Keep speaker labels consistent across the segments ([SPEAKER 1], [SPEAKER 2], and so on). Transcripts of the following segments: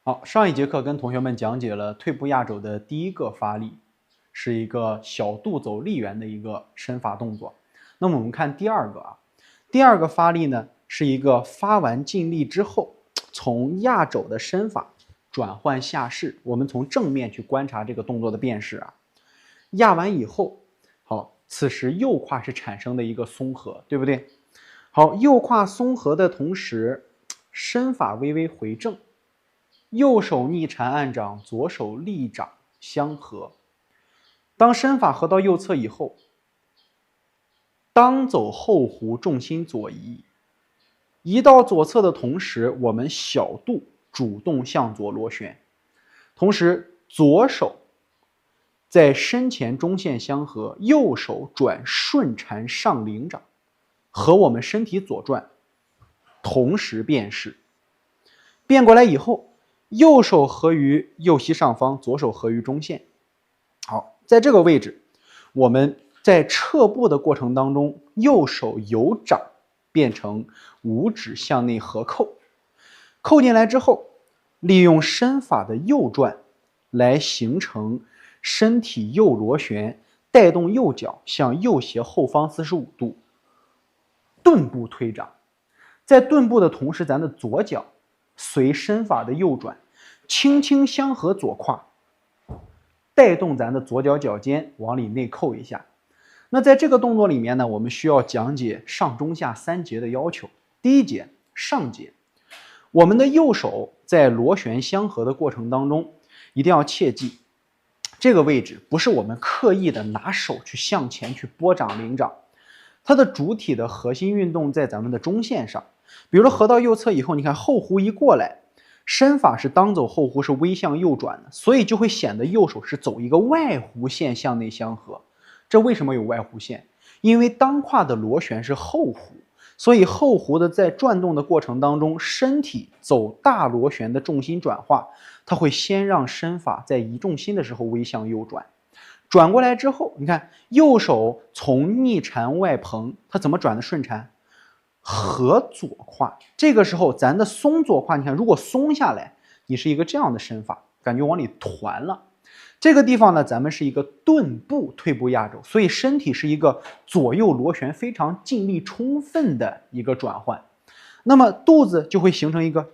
[SPEAKER 1] 好，上一节课跟同学们讲解了退步压肘的第一个发力，是一个小肚走立圆的一个伸法动作。那么我们看第二个第二个发力呢是一个发完劲力之后，从压肘的伸法转换下势。我们从正面去观察这个动作的变势压完以后，好，此时右胯是产生的一个松合，对不对？好，右胯松合的同时，伸法微微回正。右手逆缠按掌，左手立掌相合。当伸法合到右侧以后，当走后弧，重心左移。移到左侧的同时，我们小肚主动向左螺旋，同时左手在身前中线相合，右手转顺缠上领掌，和我们身体左转，同时变势。变过来以后，右手合于右膝上方，左手合于中线。好，在这个位置，我们在撤步的过程当中，右手由掌变成五指向内合扣，扣进来之后，利用伸法的右转来形成身体右螺旋，带动右脚向右斜后方45度顿步推掌。在顿步的同时，咱的左脚随伸法的右转，轻轻相合左胯，带动咱的左脚脚尖往里内扣一下。那在这个动作里面呢，我们需要讲解上中下三节的要求。第一节，上节，我们的右手在螺旋相合的过程当中，一定要切记，这个位置不是我们刻意的拿手去向前去拨掌领掌，它的主体的核心运动在咱们的中线上。比如说合到右侧以后，你看后弧一过来，伸法是当走后弧，是微向右转的，所以就会显得右手是走一个外弧线向内相合。这为什么有外弧线？因为当胯的螺旋是后弧，所以后弧的在转动的过程当中，身体走大螺旋的重心转化，它会先让伸法在移重心的时候微向右转，转过来之后，你看右手从逆缠外蓬，它怎么转的顺缠？合左胯，这个时候咱的松左胯，你看如果松下来，你是一个这样的伸法，感觉往里团了。这个地方呢，咱们是一个顿步退步压肘，所以身体是一个左右螺旋非常劲力充分的一个转换。那么肚子就会形成一个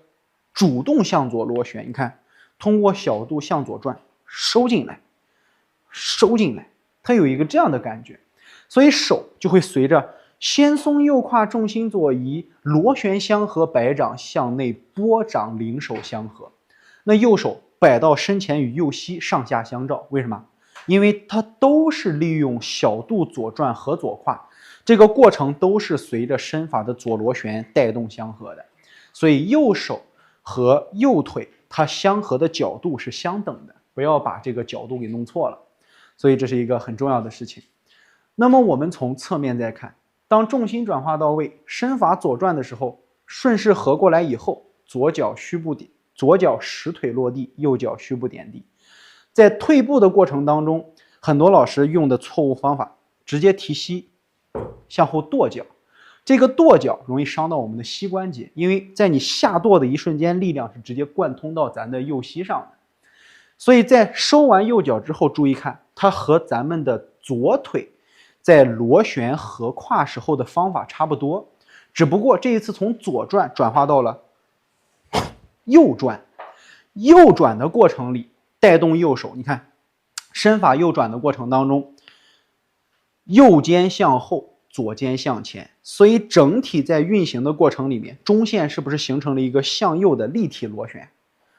[SPEAKER 1] 主动向左螺旋，你看通过小肚向左转，收进来，收进来，它有一个这样的感觉，所以手就会随着先松右胯，重心左移，螺旋相合，摆掌向内拨掌，领手相合。那右手摆到身前与右膝上下相照，为什么？因为它都是利用小肚左转合左胯，这个过程都是随着伸法的左螺旋带动相合的，所以右手和右腿它相合的角度是相等的，不要把这个角度给弄错了。所以这是一个很重要的事情。那么我们从侧面再看，当重心转化到位，伸法左转的时候，顺势合过来以后，左脚虚步点，左脚实腿落地，右脚虚步点地。在退步的过程当中，很多老师用的错误方法，直接提膝向后跺脚，这个跺脚容易伤到我们的膝关节，因为在你下跺的一瞬间，力量是直接贯通到咱的右膝上的。所以在收完右脚之后，注意看，它和咱们的左腿在螺旋合胯时候的方法差不多，只不过这一次从左转转化到了右转，右转的过程里带动右手，你看伸法右转的过程当中，右肩向后，左肩向前，所以整体在运行的过程里面，中线是不是形成了一个向右的立体螺旋，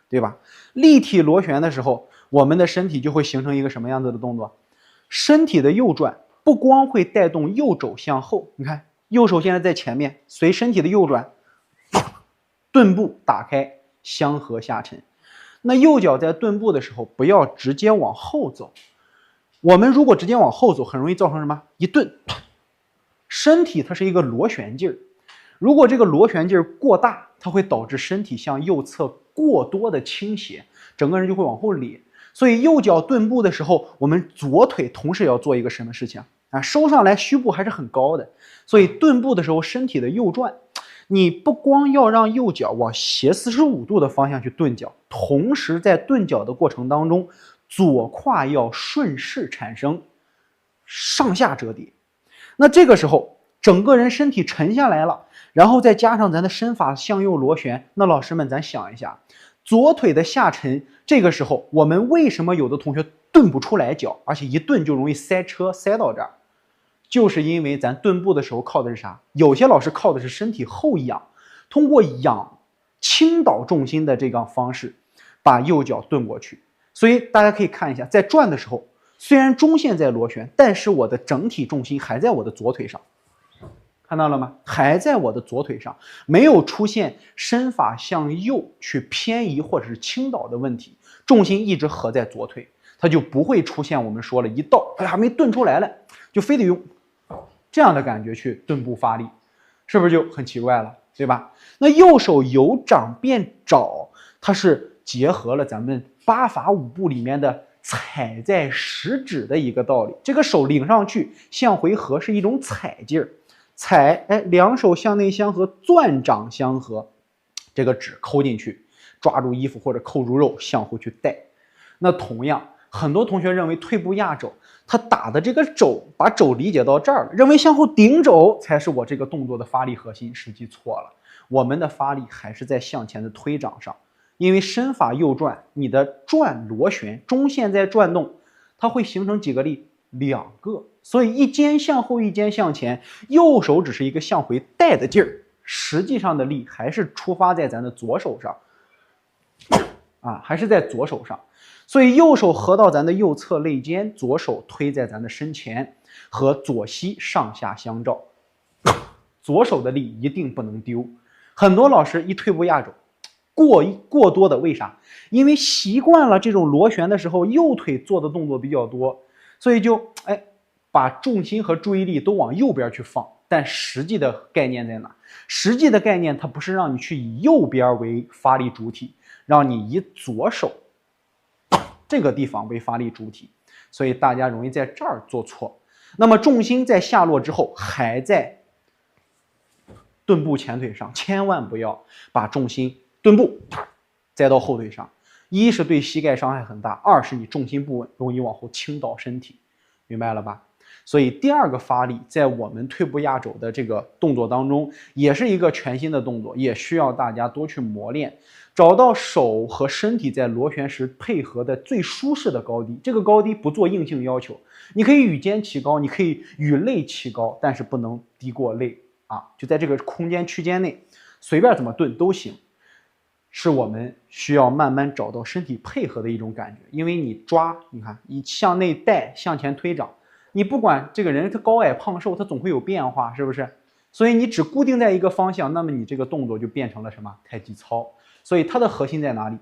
[SPEAKER 1] 对吧？立体螺旋的时候，我们的身体就会形成一个什么样子的动作？身体的右转不光会带动右肘向后，你看右手现在在前面，随身体的右转，顿步打开，相合下沉。那右脚在顿步的时候，不要直接往后走。我们如果直接往后走，很容易造成什么？一顿，身体它是一个螺旋劲儿，如果这个螺旋劲儿过大，它会导致身体向右侧过多的倾斜，整个人就会往后咧。所以右脚顿步的时候，我们左腿同时要做一个什么事情啊？收上来虚步还是很高的，所以顿步的时候身体的右转，你不光要让右脚往斜45度的方向去顿脚，同时在顿脚的过程当中，左胯要顺势产生上下折叠。那这个时候整个人身体沉下来了，然后再加上咱的身法向右螺旋，那老师们咱想一下，左腿的下沉，这个时候我们为什么有的同学顿不出来脚，而且一顿就容易塞车塞到这儿？就是因为咱顿步的时候靠的是啥？有些老师靠的是身体后仰，通过仰倾倒重心的这个方式，把右脚顿过去。所以大家可以看一下，在转的时候，虽然中线在螺旋，但是我的整体重心还在我的左腿上，看到了吗？还在我的左腿上，没有出现身法向右去偏移或者是倾倒的问题，重心一直合在左腿，它就不会出现我们说了一倒，哎呀没顿出来了，就非得用这样的感觉去顿步发力，是不是就很奇怪了，对吧？那右手由掌变爪，它是结合了咱们8法5步里面的踩在食指的一个道理。这个手领上去向回合是一种踩劲儿，踩，哎，两手向内相合，攥掌相合，这个指抠进去，抓住衣服或者扣住肉，向后去带。那同样，很多同学认为退步压肘，他打的这个肘，把肘理解到这儿了，认为向后顶肘才是我这个动作的发力核心，实际错了。我们的发力还是在向前的推掌上，因为身法右转，你的转螺旋，中线在转动，它会形成几个力？2个，所以一肩向后，一肩向前，右手只是一个向回带的劲儿，实际上的力还是出发在咱的左手上，还是在左手上。所以右手合到咱的右侧肋间，左手推在咱的身前，和左膝上下相照。左手的力一定不能丢。很多老师一退步压肘，过多的，为啥？因为习惯了这种螺旋的时候，右腿做的动作比较多，所以就把重心和注意力都往右边去放。但实际的概念在哪？实际的概念它不是让你去以右边为发力主体，让你以左手这个地方为发力主体，所以大家容易在这儿做错。那么重心在下落之后还在顿步前腿上，千万不要把重心顿步再到后腿上，一是对膝盖伤害很大，二是你重心不稳，容易往后倾倒身体，明白了吧？所以第二个发力在我们退步压肘的这个动作当中，也是一个全新的动作，也需要大家多去磨练，找到手和身体在螺旋时配合的最舒适的高低。这个高低不做硬性要求，你可以与肩齐高，你可以与肋齐高，但是不能低过肋就在这个空间区间内，随便怎么顿都行。是我们需要慢慢找到身体配合的一种感觉，因为你抓，你看你向内带，向前推掌，你不管这个人他高矮胖瘦，他总会有变化，是不是？所以你只固定在一个方向，那么你这个动作就变成了什么？太极操。所以它的核心在哪里？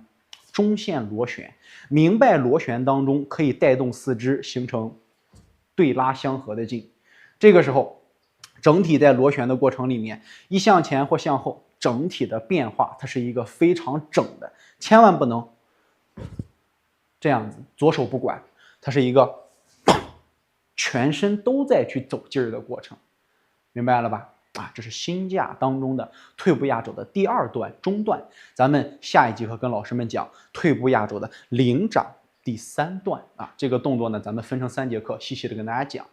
[SPEAKER 1] 中线螺旋，明白螺旋当中可以带动四肢形成对拉相合的劲。这个时候，整体在螺旋的过程里面，一向前或向后，整体的变化它是一个非常整的，千万不能这样子，左手不管，它是一个全身都在去走劲儿的过程，明白了吧？这是心架当中的退步压肘的第2段中段，咱们下一节课跟老师们讲退步压肘的领掌第3段这个动作呢，咱们分成3节课细细的跟大家讲。